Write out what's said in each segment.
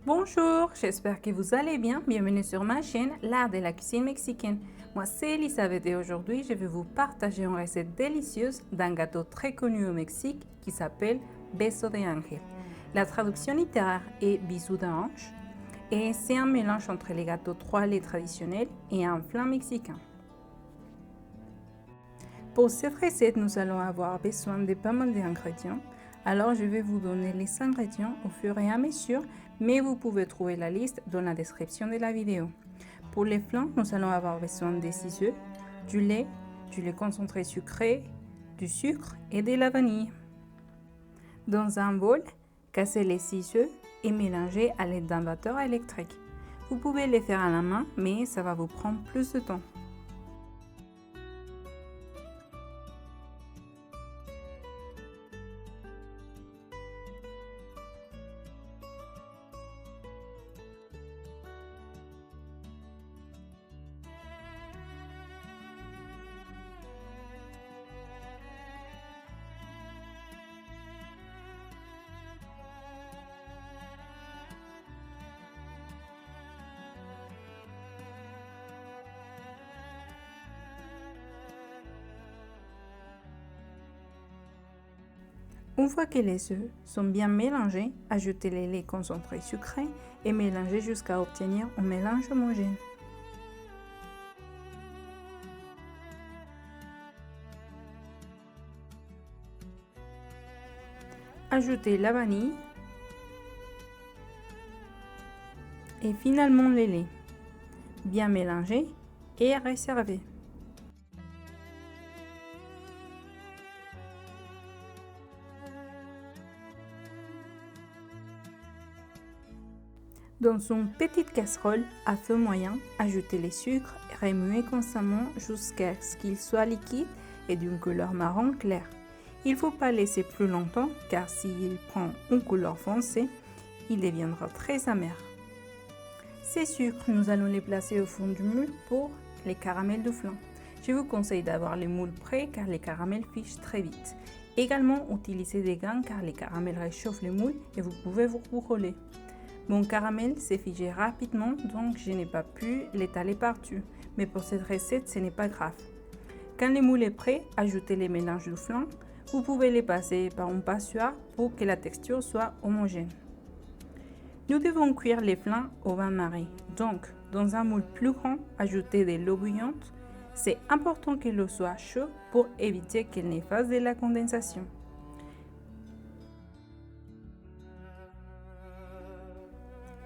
Bonjour, j'espère que vous allez bien. Bienvenue sur ma chaîne, l'art de la cuisine mexicaine. Moi, c'est Elisabeth et aujourd'hui, je vais vous partager une recette délicieuse d'un gâteau très connu au Mexique qui s'appelle Beso de Ángel. La traduction littéraire est bisou d'ange et c'est un mélange entre les gâteaux trois laits traditionnels et un flan mexicain. Pour cette recette, nous allons avoir besoin de pas mal d'ingrédients. Alors, je vais vous donner les ingrédients au fur et à mesure, mais vous pouvez trouver la liste dans la description de la vidéo. Pour les flans, nous allons avoir besoin de 6 œufs, du lait concentré sucré, du sucre et de la vanille. Dans un bol, cassez les 6 œufs et mélangez à l'aide d'un batteur électrique. Vous pouvez les faire à la main, mais ça va vous prendre plus de temps. Une fois que les œufs sont bien mélangés, ajoutez les laits concentrés sucrés et mélangez jusqu'à obtenir un mélange homogène. Ajoutez la vanille et finalement les laits. Bien mélanger et réserver. Dans une petite casserole à feu moyen, ajoutez les sucres et remuez constamment jusqu'à ce qu'ils soient liquides et d'une couleur marron clair. Il ne faut pas laisser plus longtemps car s'il prend une couleur foncée, il deviendra très amer. Ces sucres, nous allons les placer au fond du moule pour les caramels de flan. Je vous conseille d'avoir les moules prêts car les caramels fichent très vite. Également, utilisez des gants car les caramels réchauffent les moules et vous pouvez vous brûler. Mon caramel s'est figé rapidement, donc je n'ai pas pu l'étaler partout. Mais pour cette recette, ce n'est pas grave. Quand le moule est prêt, ajoutez les mélanges de flan. Vous pouvez les passer par un passoire pour que la texture soit homogène. Nous devons cuire les flans au bain-marie. Donc, dans un moule plus grand, ajoutez de l'eau bouillante. C'est important que l'eau soit chaude pour éviter qu'elle ne fasse de la condensation.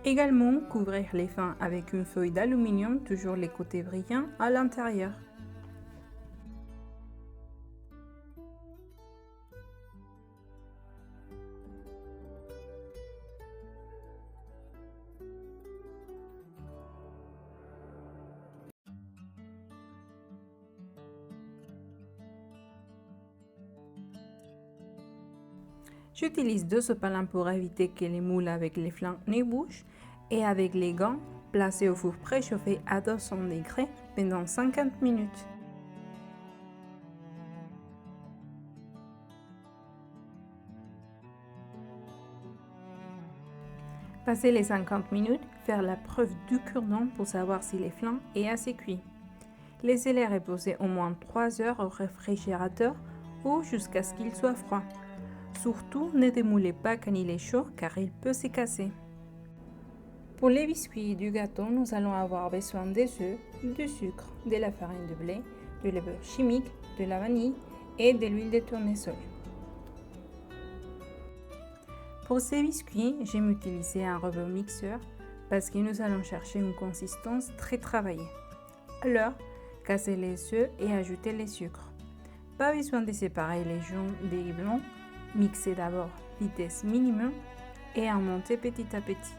Également, couvrir les fins avec une feuille d'aluminium, toujours les côtés brillants à l'intérieur. J'utilise 2 sopalins pour éviter que les moules avec les flancs ne bougent et avec les gants, placés au four préchauffé à 200 degrés pendant 50 minutes. Passé les 50 minutes, faire la preuve du cure-dent pour savoir si les flancs est assez cuit. Laissez-les reposer au moins 3 heures au réfrigérateur ou jusqu'à ce qu'il soit froid. Surtout, ne démoulez pas quand il est chaud car il peut se casser. Pour les biscuits du gâteau, nous allons avoir besoin des œufs, du sucre, de la farine de blé, de la beurre chimique, de la vanille et de l'huile de tournesol. Pour ces biscuits, j'aime utiliser un robot mixeur parce que nous allons chercher une consistance très travaillée. Alors, cassez les œufs et ajoutez les sucres. Pas besoin de séparer les jaunes des blancs, mixez d'abord vitesse minimum et remontez petit à petit.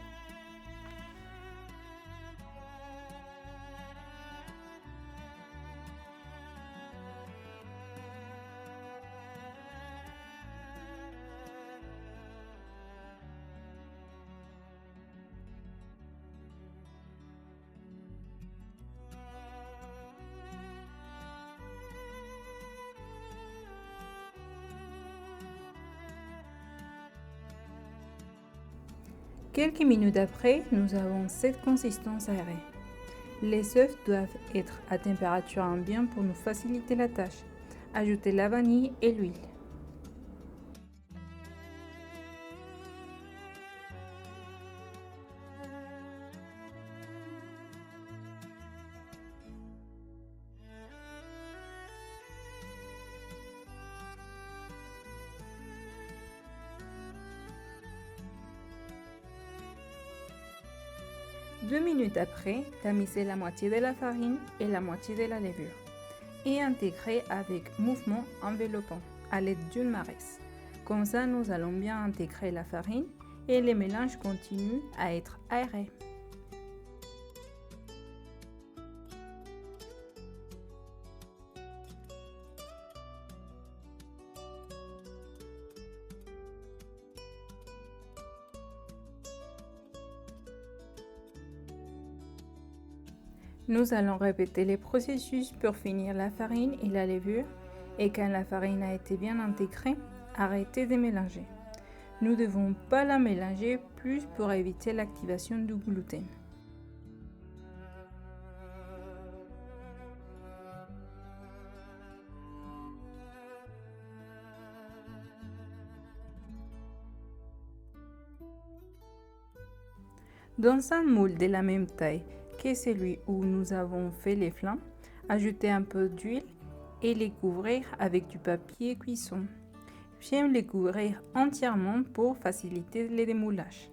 Quelques minutes après, nous avons cette consistance aérée. Les œufs doivent être à température ambiante pour nous faciliter la tâche. Ajoutez la vanille et l'huile. Deux minutes après, tamisez la moitié de la farine et la moitié de la levure et intégrez avec mouvement enveloppant à l'aide d'une maresse. Comme ça, nous allons bien intégrer la farine et le mélange continue à être aéré. Nous allons répéter les processus pour finir la farine et la levure et quand la farine a été bien intégrée, arrêtez de mélanger. Nous ne devons pas la mélanger plus pour éviter l'activation du gluten. Dans un moule de la même taille que celui où nous avons fait les flancs, ajoutez un peu d'huile et les couvrir avec du papier cuisson. J'aime les couvrir entièrement pour faciliter le démoulage.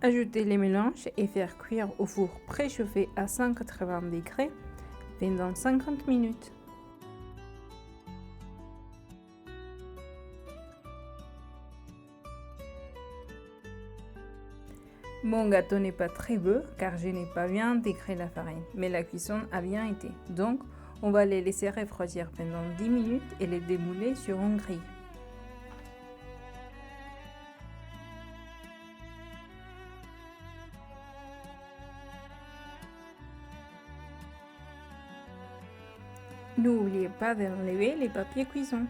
Ajoutez les mélanges et faire cuire au four préchauffé à 180 degrés pendant 50 minutes. Mon gâteau n'est pas très beau car je n'ai pas bien intégré la farine, mais la cuisson a bien été. Donc, on va les laisser refroidir pendant 10 minutes et les démouler sur une grille. N'oubliez pas d'enlever les papiers cuisson.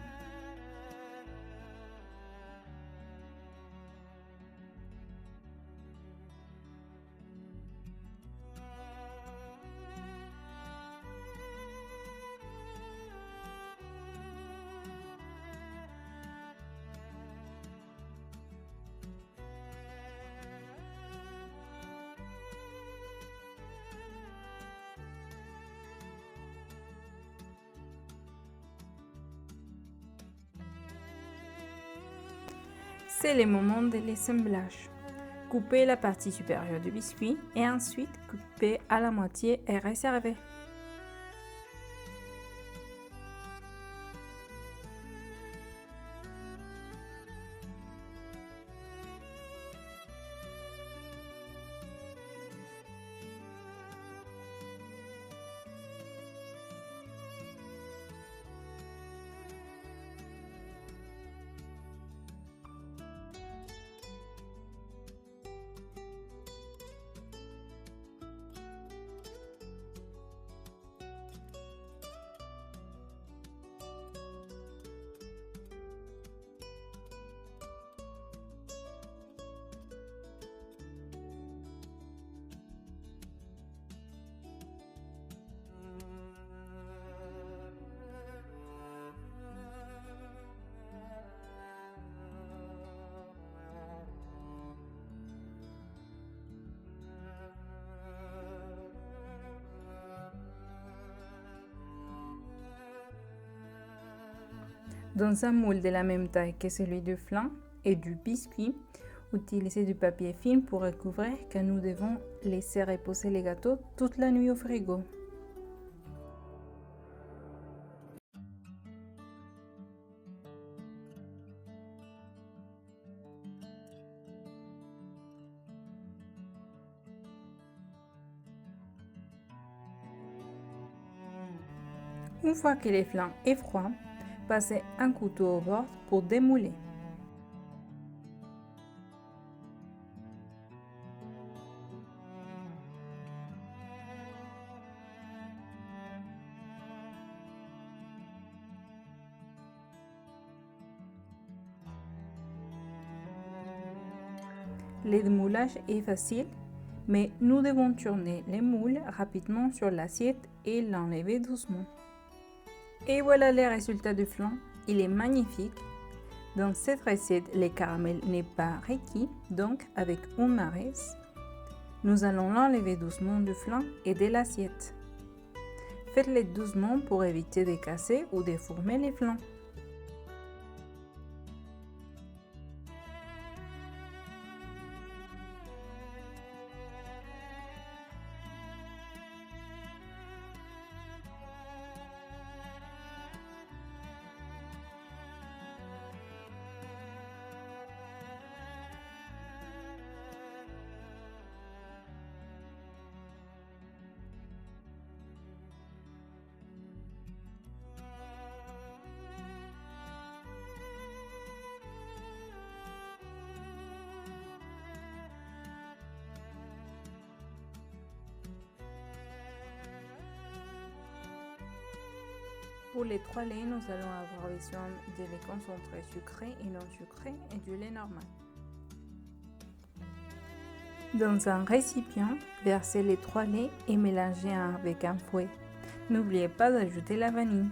C'est le moment de l'assemblage. Coupez la partie supérieure du biscuit et ensuite coupez à la moitié et réservez. Dans un moule de la même taille que celui du flan et du biscuit, utilisez du papier film pour recouvrir car nous devons laisser reposer les gâteaux toute la nuit au frigo. Une fois que le flan est froid, passez un couteau au bord pour démouler. Le démoulage est facile, mais nous devons tourner les moules rapidement sur l'assiette et l'enlever doucement. Et voilà le résultat du flan, il est magnifique. Dans cette recette, le caramel n'est pas requis, donc avec une maresse, nous allons l'enlever doucement du flan et de l'assiette. Faites-le doucement pour éviter de casser ou de former les flans. Pour les 3 laits, nous allons avoir besoin de lait concentré sucré et non sucré et du lait normal. Dans un récipient, versez les 3 laits et mélangez avec un fouet. N'oubliez pas d'ajouter la vanille.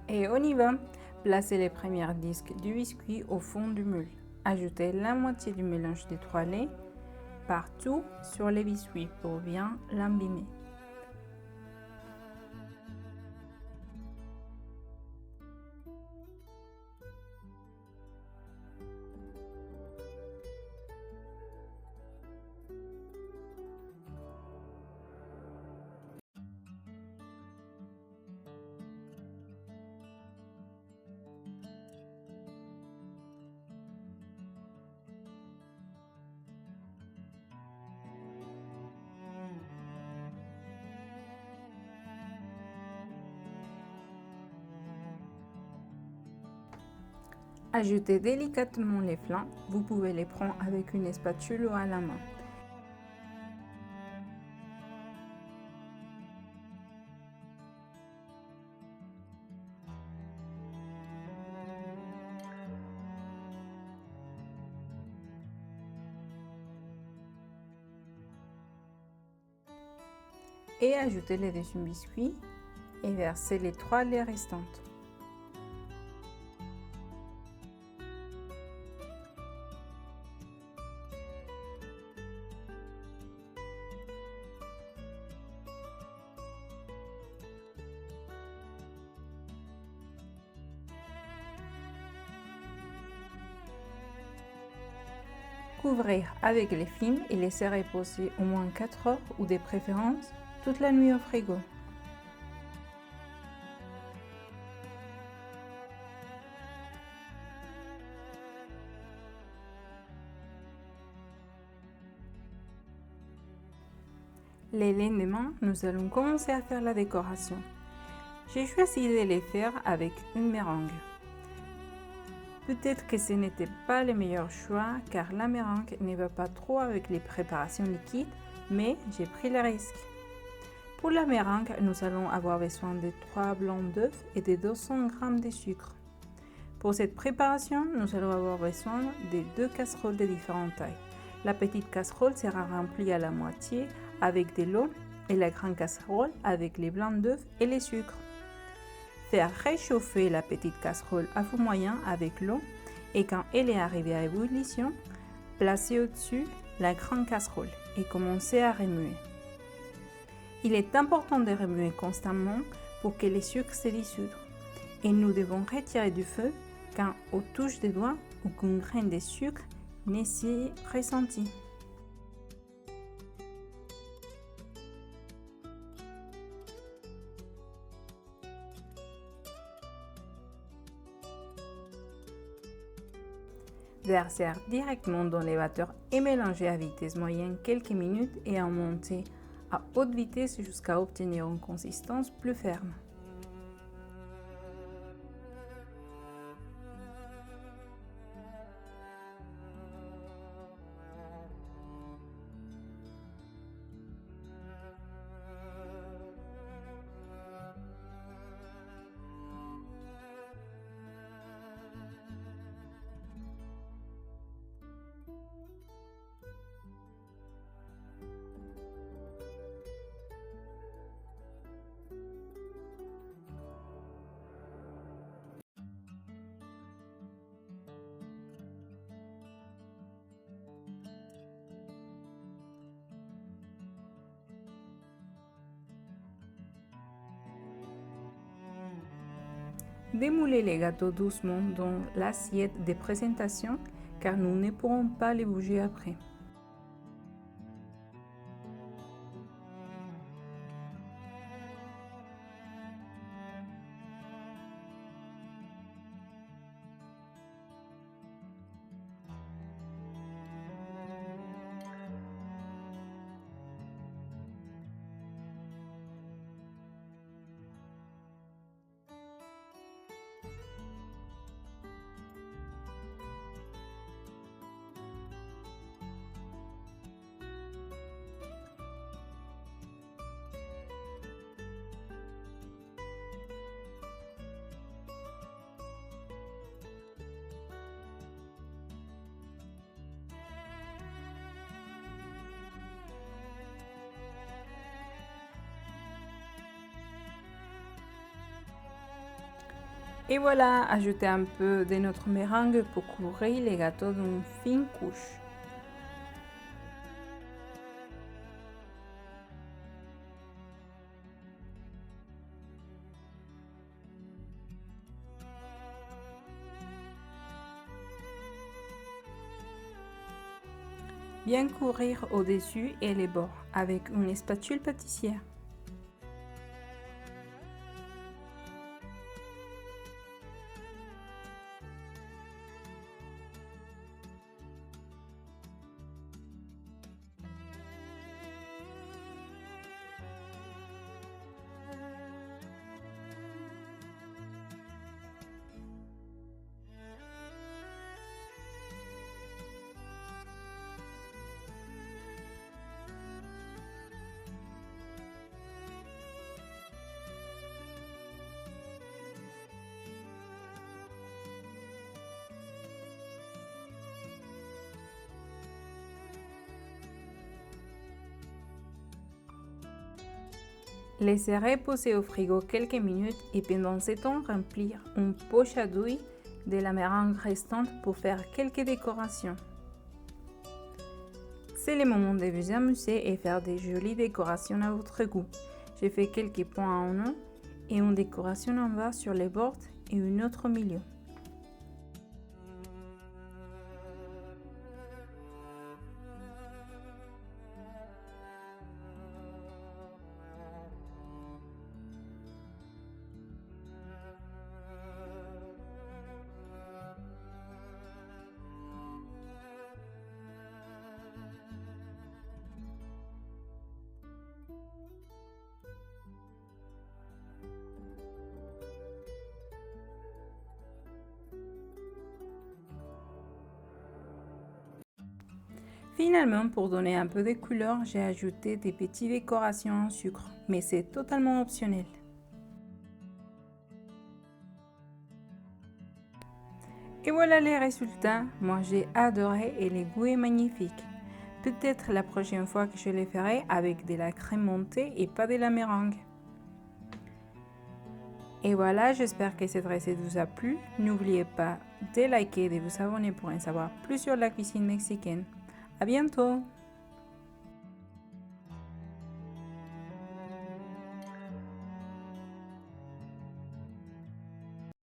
Et on y va! Placez les premiers disques du biscuit au fond du moule. Ajoutez la moitié du mélange des 3 laits partout sur les biscuits pour bien l'embimer. Ajoutez délicatement les flans, vous pouvez les prendre avec une spatule ou à la main. Et ajoutez les dessus biscuits et versez les 3 laits restantes. Couvrir avec les films et laisser reposer au moins 4 heures ou de préférence toute la nuit au frigo. Le lendemain, nous allons commencer à faire la décoration. J'ai choisi de les faire avec une méringue. Peut-être que ce n'était pas le meilleur choix car la méringue ne va pas trop avec les préparations liquides, mais j'ai pris le risque. Pour la méringue, nous allons avoir besoin de 3 blancs d'œufs et de 200 g de sucre. Pour cette préparation, nous allons avoir besoin de 2 casseroles de différentes tailles. La petite casserole sera remplie à la moitié avec de l'eau et la grande casserole avec les blancs d'œufs et les sucres. Faire réchauffer la petite casserole à feu moyen avec l'eau et quand elle est arrivée à ébullition, placer au-dessus la grande casserole et commencer à remuer. Il est important de remuer constamment pour que les sucres se dissoudent et nous devons retirer du feu quand on touche des doigts ou qu'une graine de sucre n'est si ressentie. Verser directement dans les batteurs et mélanger à vitesse moyenne quelques minutes et en monter à haute vitesse jusqu'à obtenir une consistance plus ferme. Démoulez les gâteaux doucement dans l'assiette de présentation car nous ne pourrons pas les bouger après. Et voilà, ajoutez un peu de notre meringue pour couvrir les gâteaux d'une fine couche. Bien couvrir au-dessus et les bords avec une spatule pâtissière. Laissez reposer au frigo quelques minutes et pendant ce temps remplir une poche à douille de la meringue restante pour faire quelques décorations. C'est le moment de vous amuser et faire des jolies décorations à votre goût. J'ai fait quelques points en haut et une décoration en bas sur les bords et une autre au milieu. Finalement, pour donner un peu de couleur, j'ai ajouté des petites décorations en sucre, mais c'est totalement optionnel. Et voilà les résultats. Moi j'ai adoré et le goût est magnifique. Peut-être la prochaine fois que je les ferai avec de la crème montée et pas de la meringue. Et voilà, j'espère que cette recette vous a plu. N'oubliez pas de liker et de vous abonner pour en savoir plus sur la cuisine mexicaine. À bientôt!